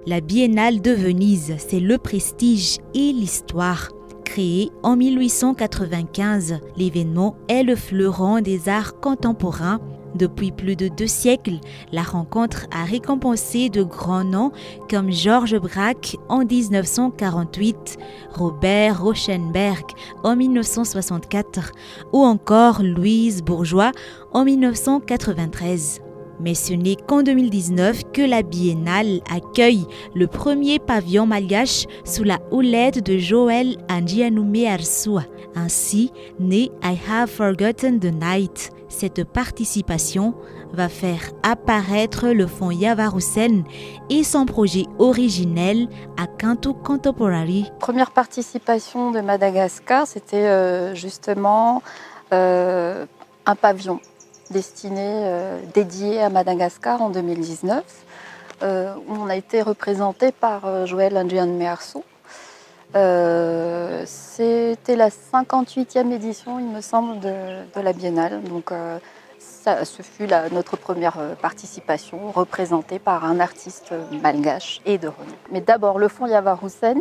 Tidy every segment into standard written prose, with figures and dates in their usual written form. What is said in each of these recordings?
La Biennale de Venise, c'est le prestige et l'histoire. Créé en 1895, l'événement est le fleuron des arts contemporains. Depuis plus de 2 siècles, la rencontre a récompensé de grands noms comme Georges Braque en 1948, Robert Rauschenberg en 1964 ou encore Louise Bourgeois en 1993. Mais ce n'est qu'en 2019 que la Biennale accueille le premier pavillon malgache sous la houlette de Joël Anjianoumé Arsua. Ainsi naît I Have Forgotten the Night. Cette participation va faire apparaître le fonds Yavarusen et son projet originel à Kantu Contemporary. Première participation de Madagascar, c'était justement un pavillon dédié à Madagascar en 2019, où on a été représenté par Joël Anjianoumé Arsua. C'était la 58e édition, il me semble, de la Biennale. Donc, ce fut notre première participation, représentée par un artiste malgache et de renom. Mais d'abord, le fonds Yavarusen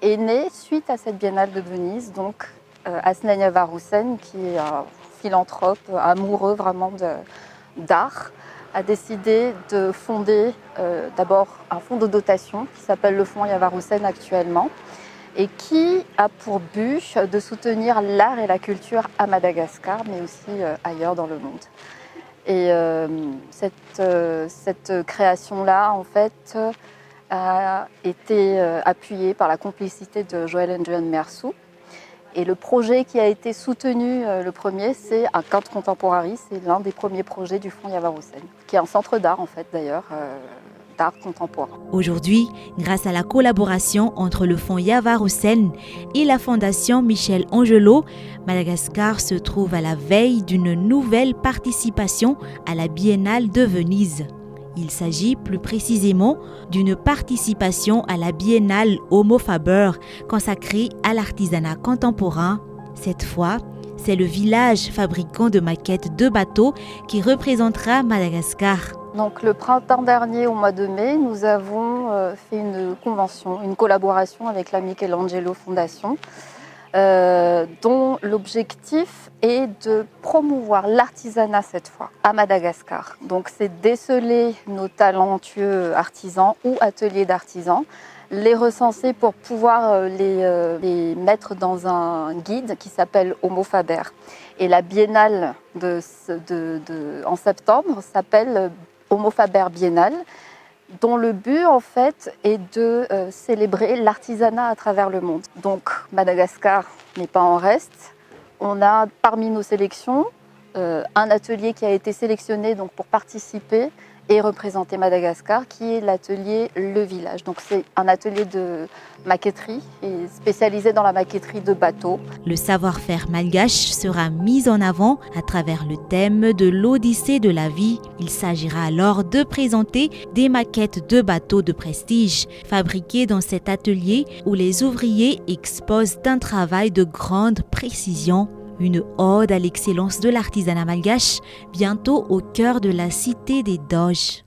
est né suite à cette Biennale de Venise. Donc, Asnan Yavarusen, qui est un philanthrope, amoureux vraiment d'art, a décidé de fonder d'abord un fonds de dotation qui s'appelle le fonds Yavarusen actuellement, et qui a pour but de soutenir l'art et la culture à Madagascar, mais aussi ailleurs dans le monde. Et cette création-là, en fait, a été appuyée par la complicité de Joël Anjianoumé Arsua. Et le projet qui a été soutenu, le premier, c'est un Kantu Contemporary, c'est l'un des premiers projets du fonds Yavarusen, qui est un centre d'art, en fait, d'ailleurs, d'art contemporain. Aujourd'hui, grâce à la collaboration entre le fonds Yavarusen et la fondation Michel Angelo, Madagascar se trouve à la veille d'une nouvelle participation à la Biennale de Venise. Il s'agit plus précisément d'une participation à la Biennale Homo Faber consacrée à l'artisanat contemporain. Cette fois, c'est le village fabricant de maquettes de bateaux qui représentera Madagascar. Donc, le printemps dernier, au mois de mai, nous avons fait une convention, une collaboration avec la Michelangelo Fondation, dont l'objectif est de promouvoir l'artisanat cette fois à Madagascar. Donc, c'est déceler nos talentueux artisans ou ateliers d'artisans, les recenser pour pouvoir les mettre dans un guide qui s'appelle Homo Faber. Et la biennale en septembre s'appelle Homo Faber Biennale, dont le but en fait est de célébrer l'artisanat à travers le monde. Donc Madagascar n'est pas en reste. On a parmi nos sélections un atelier qui a été sélectionné donc, pour participer et représenter Madagascar, qui est l'atelier Le Village. Donc c'est un atelier de maquetterie et spécialisé dans la maquetterie de bateaux. Le savoir-faire malgache sera mis en avant à travers le thème de l'Odyssée de la vie. Il s'agira alors de présenter des maquettes de bateaux de prestige fabriquées dans cet atelier où les ouvriers exposent un travail de grande précision. Une ode à l'excellence de l'artisanat malgache, bientôt au cœur de la cité des Doges.